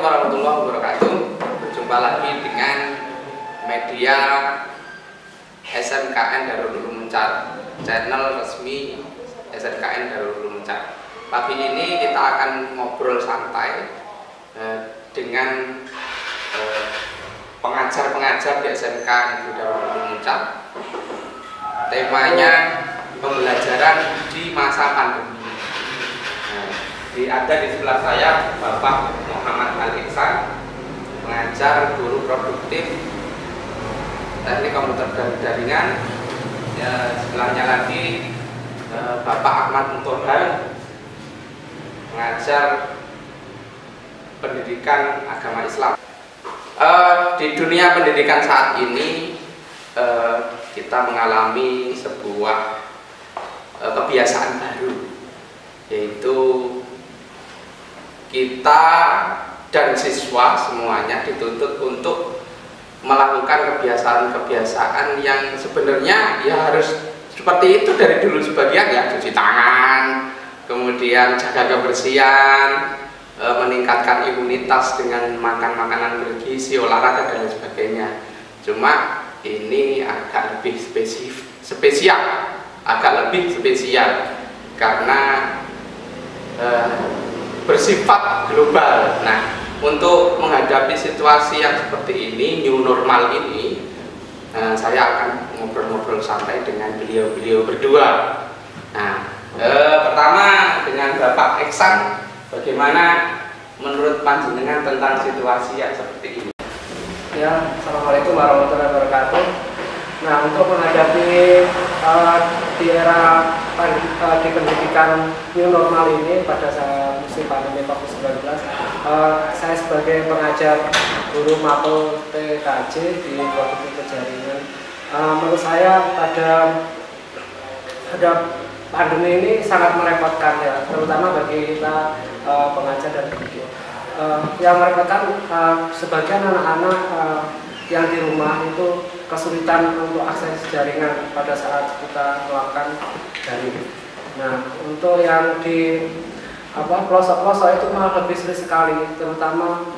warahmatullahi wabarakatuh. Berjumpa lagi dengan media SMKN Darul Ulum Muncar, channel resmi SMKN Darul Ulum Muncar. Pagi ini kita akan ngobrol santai dengan pengajar-pengajar di SMK Negeri Darul Ulum Muncar. Temanya pembelajaran di masa pandemi. Ada di sebelah saya Bapak Muhammad Al-Ihsan, pengajar guru produktif teknik komputer dan jaringan. Sebelahnya lagi Bapak Ahmad Mutohar, pengajar pendidikan agama Islam. Di dunia pendidikan saat ini kita mengalami sebuah kebiasaan baru, yaitu kita dan siswa semuanya dituntut untuk melakukan kebiasaan-kebiasaan yang sebenarnya ya harus seperti itu dari dulu. Sebagian ya cuci tangan, kemudian jaga kebersihan, meningkatkan imunitas dengan makan makanan bergizi, olahraga dan lain sebagainya. Cuma ini agak lebih spesial karena bersifat global. Nah, untuk menghadapi situasi yang seperti ini, new normal ini, saya akan ngobrol-ngobrol santai dengan beliau berdua. Nah, pertama dengan Bapak Ihsan, bagaimana menurut panjenengan tentang situasi yang seperti ini? Ya, assalamualaikum warahmatullahi wabarakatuh. Nah, untuk menghadapi di era di pendidikan new normal ini pada saat musim pandemi COVID-19, saya sebagai pengajar guru mapel TKJ di produktif jaringan, menurut saya pada pandemi ini sangat merepotkan ya, terutama bagi kita pengajar dan pendidik. Yang merepotkan sebagian anak-anak yang di rumah itu kesulitan untuk akses jaringan pada saat kita melakukan daring. Nah, untuk yang di pelosok-pelosok itu malah lebih sulit sekali, terutama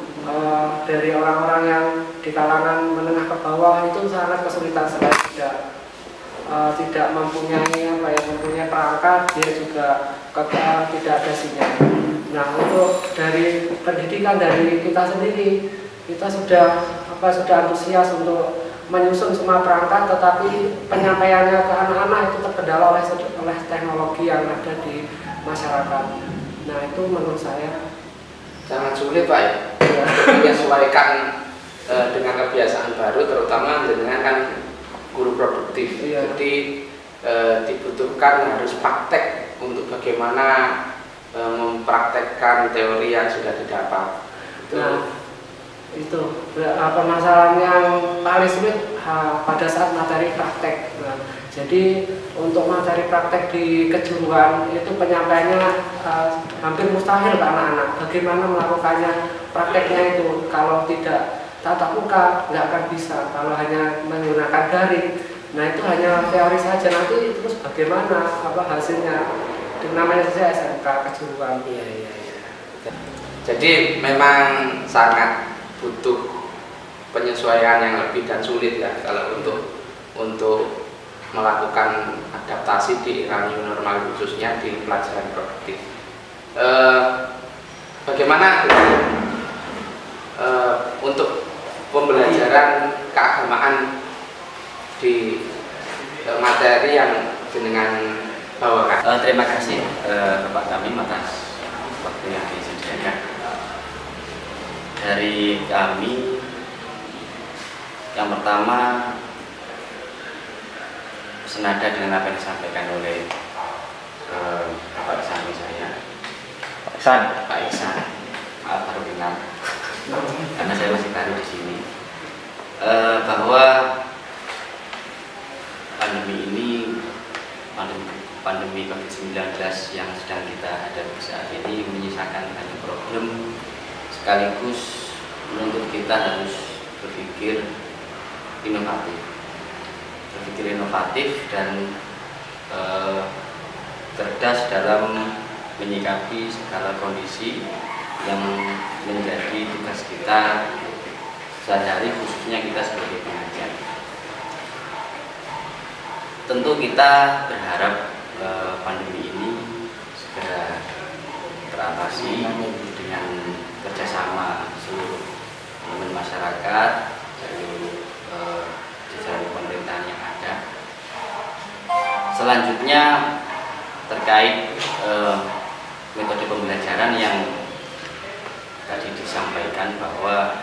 dari orang-orang yang di kalangan menengah ke bawah itu sangat kesulitan sekali, tidak mempunyai perangkat, dia juga tidak ada sinyal. Nah, untuk dari pendidikan dari kita sendiri, kita sudah antusias untuk menyusun semua perangkat, tetapi penyampaiannya ke anak-anak itu terkendala oleh teknologi yang ada di masyarakat. Nah, itu menurut saya sangat sulit, Pak, ya, menyesuaikan dengan kebiasaan baru, terutama dengan kan guru produktif. Iya. Jadi dibutuhkan harus praktek untuk bagaimana mempraktekkan teori yang sudah didapat. Nah, itu permasalahan yang paling sulit pada saat materi praktek. Nah, jadi untuk materi praktek di kejuruan itu penyampaiannya hampir mustahil ke anak-anak. Bagaimana melakukannya prakteknya itu kalau tidak tatap muka nggak akan bisa, kalau hanya menggunakan daring. Nah, itu hanya teori saja, nanti terus bagaimana hasilnya, namanya saja SMK kejuruan. Iya. Jadi memang sangat butuh penyesuaian yang lebih dan sulit ya kalau untuk melakukan adaptasi di era new normal, khususnya di pelajaran produktif. Bagaimana untuk pembelajaran keagamaan di materi yang jenengan bawakan? Terima kasih Bapak kami atas waktu yang disediakan. Dari kami, yang pertama senada dengan apa yang disampaikan oleh Bapak samping saya, Pak Ihsan, maaf baru kenal karena saya masih baru di sini, bahwa pandemi COVID-19 yang sedang kita hadapi saat ini menyisakan banyak problem, sekaligus menuntut kita harus berpikir inovatif dan cerdas dalam menyikapi segala kondisi yang menjadi tugas kita sehari-hari, khususnya kita sebagai pengajar. Tentu kita berharap pandemi ini segera teratasi dengan kerjasama seluruh elemen masyarakat, seluruh jajaran pemerintahan yang ada. Selanjutnya terkait metode pembelajaran yang tadi disampaikan bahwa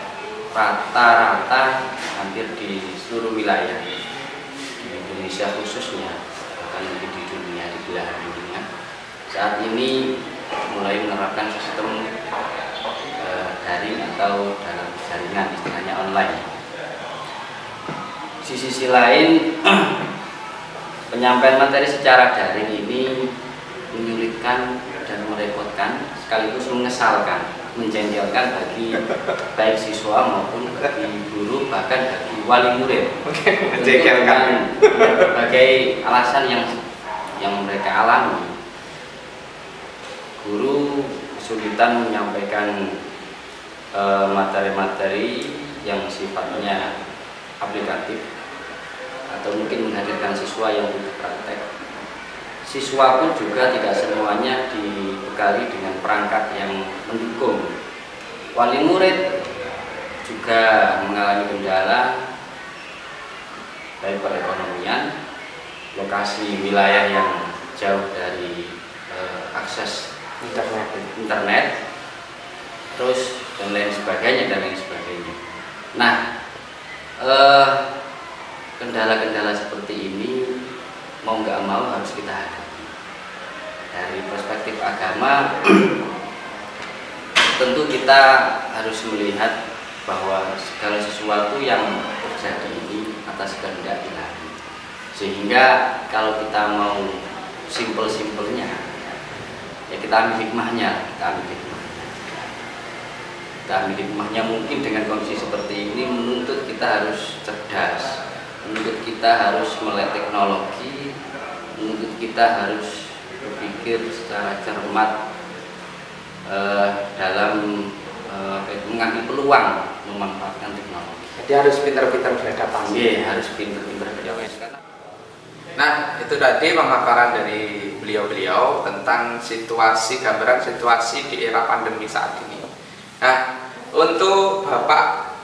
rata-rata hampir di seluruh wilayah di Indonesia khususnya, bahkan mungkin di dunia, di belahan dunia saat ini mulai menerapkan sistem daring atau dalam jaringan, istilahnya online. Di sisi lain penyampaian materi secara daring ini menyulitkan dan merepotkan, sekaligus mengesalkan, menjengkelkan bagi baik siswa maupun bagi guru, bahkan bagi wali murid. Menjengkelkan. Berbagai alasan yang mereka alami. Guru kesulitan menyampaikan materi-materi yang sifatnya aplikatif atau mungkin menghadirkan siswa yang butuh praktek. Siswa pun juga tidak semuanya dibekali dengan perangkat yang mendukung. Wali murid juga mengalami kendala dari perekonomian, lokasi wilayah yang jauh dari akses internet, terus dan lain sebagainya. Nah, kendala-kendala seperti ini mau nggak mau harus kita hadapi. Dari perspektif agama, tentu kita harus melihat bahwa segala sesuatu yang terjadi ini atas kehendak Ilahi. Sehingga kalau kita mau simpel-simpelnya, ya kita ambil hikmahnya, mungkin dengan kondisi seperti ini menuntut kita harus cerdas, menuntut kita harus melek teknologi, menuntut kita harus berpikir secara cermat dalam mengambil peluang memanfaatkan teknologi. Jadi harus pintar-pintar beradaptasi. Iya, harus pintar-pintar beradaptasi. Nah, itu tadi pemaparan dari beliau-beliau tentang gambaran situasi di era pandemi saat ini. Nah, untuk Bapak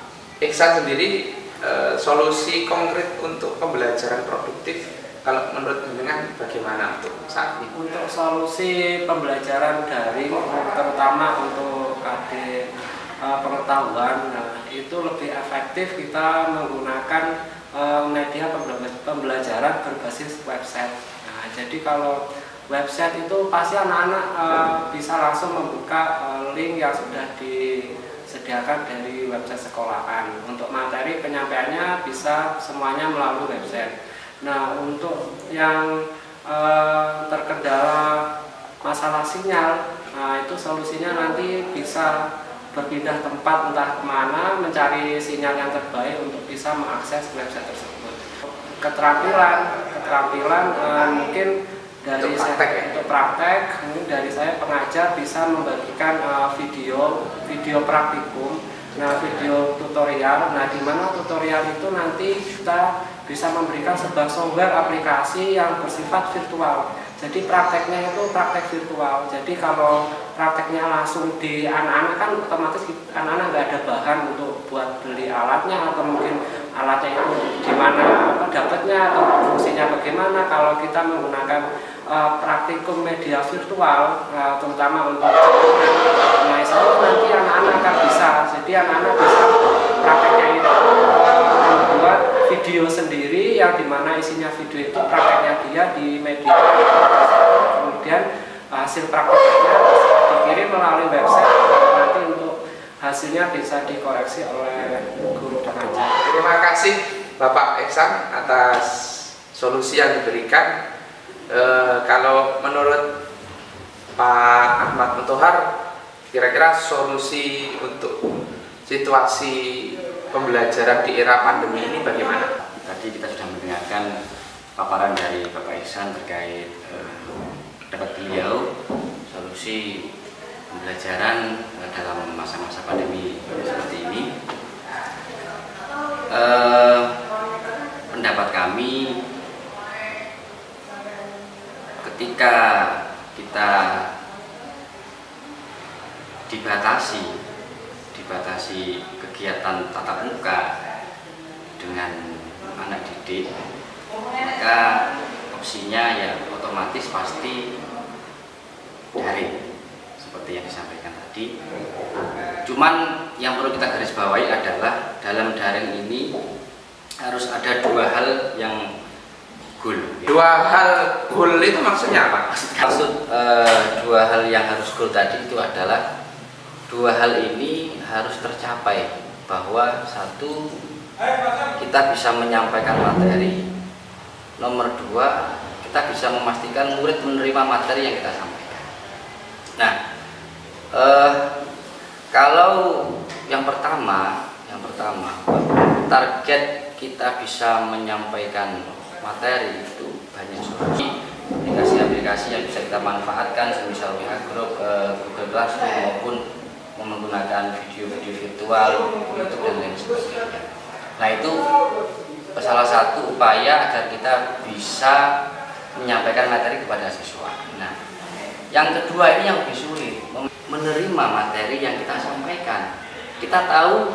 Iksan sendiri, solusi konkret untuk pembelajaran produktif, kalau menurut jenengan bagaimana untuk saat ini? Untuk solusi pembelajaran daring, terutama untuk adik pengetahuan, itu lebih efektif kita menggunakan media pembelajaran berbasis website. Nah, jadi kalau website itu pasti anak-anak bisa langsung membuka link yang sudah disediakan dari website sekolahan. Untuk materi penyampaiannya bisa semuanya melalui website. Nah, untuk yang terkendala masalah sinyal, nah itu solusinya nanti bisa berpindah tempat entah kemana, mencari sinyal yang terbaik untuk bisa mengakses website tersebut. Keterampilan mungkin dari untuk praktek, mungkin dari saya pengajar bisa membagikan video praktikum, video tutorial. Nah, di mana tutorial itu nanti kita bisa memberikan sebuah software aplikasi yang bersifat virtual. Jadi prakteknya itu praktek virtual. Jadi kalau prakteknya langsung di anak-anak kan otomatis anak-anak nggak ada bahan untuk buat beli alatnya, atau mungkin alatnya itu gimana dapatnya atau fungsinya bagaimana. Kalau kita menggunakan praktikum media virtual, terutama untuk nah itu nanti anak-anak akan bisa. Jadi anak-anak bisa prakteknya itu membuat video sendiri yang dimana isinya video itu prakteknya dia di media, kemudian hasil prakteknya dikirim melalui website, nanti untuk hasilnya bisa dikoreksi oleh guru pengajar. Terima kasih Bapak Iksan atas solusi yang diberikan. Kalau menurut Pak Ahmad Mutohar, kira-kira solusi untuk situasi pembelajaran di era pandemi ini bagaimana? Tadi kita sudah mendengarkan paparan dari Bapak Iksan terkait pendapat beliau, solusi pembelajaran dalam masa-masa pandemi seperti ini. Pendapat kami, ketika kita dibatasi kegiatan tatap muka dengan anak didik, maka opsinya ya otomatis pasti daring seperti yang disampaikan tadi. Cuman yang perlu kita garis bawahi adalah dalam daring ini harus ada dua hal yang goal. Dua hal goal itu maksudnya apa? Maksud dua hal yang harus goal tadi itu adalah dua hal ini harus tercapai, bahwa satu, kita bisa menyampaikan materi. Nomor dua, kita bisa memastikan murid menerima materi yang kita sampaikan. Nah, kalau yang pertama target kita bisa menyampaikan materi itu banyak solusi, aplikasi-aplikasi yang bisa kita manfaatkan, semisal WA Group, Google Classroom, maupun menggunakan video-video virtual, YouTube dan lain sebagainya. Nah, itu salah satu upaya agar kita bisa menyampaikan materi kepada siswa. Nah, yang kedua ini yang lebih sulit, menerima materi yang kita sampaikan. Kita tahu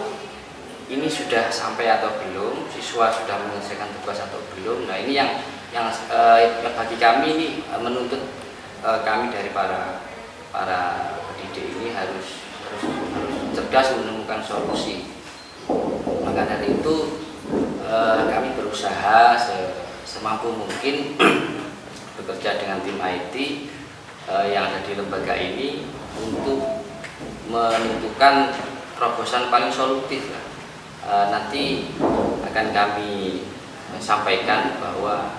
ini sudah sampai atau belum, siswa sudah menyelesaikan tugas atau belum. Nah, ini yang bagi kami ini menuntut kami dari para pendidik ini harus cerdas menemukan solusi. Maka dari itu kami berusaha semampu mungkin bekerja dengan tim IT yang ada di lembaga ini untuk menentukan terobosan paling solutif. Nanti akan kami sampaikan bahwa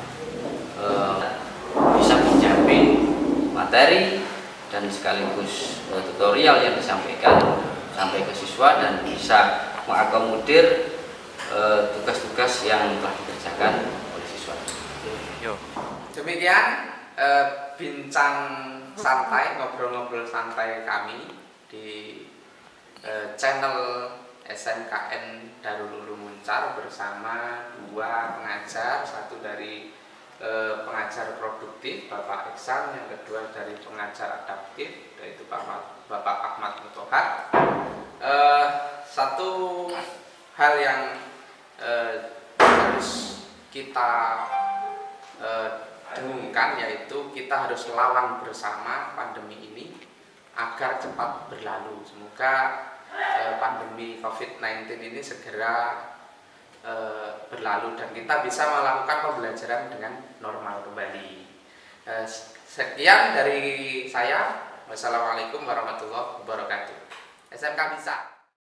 bisa menjamin materi dan sekaligus tutorial yang disampaikan sampai ke siswa dan bisa mengakomodir tugas-tugas yang telah dikerjakan oleh siswa. Demikian bincang santai, ngobrol-ngobrol santai kami di channel SMKN Darul Ulum Muncar bersama dua pengajar, satu dari pengajar produktif Bapak Iksan, yang kedua dari pengajar adaptif yaitu Bapak Ahmad Mutohar. Satu hal yang harus kita dengungkan yaitu kita harus lawan bersama pandemi ini agar cepat berlalu. Semoga pandemi COVID-19 ini segera berlalu dan kita bisa melakukan pembelajaran dengan normal kembali. Sekian dari saya. Wassalamualaikum warahmatullahi wabarakatuh. SMK bisa.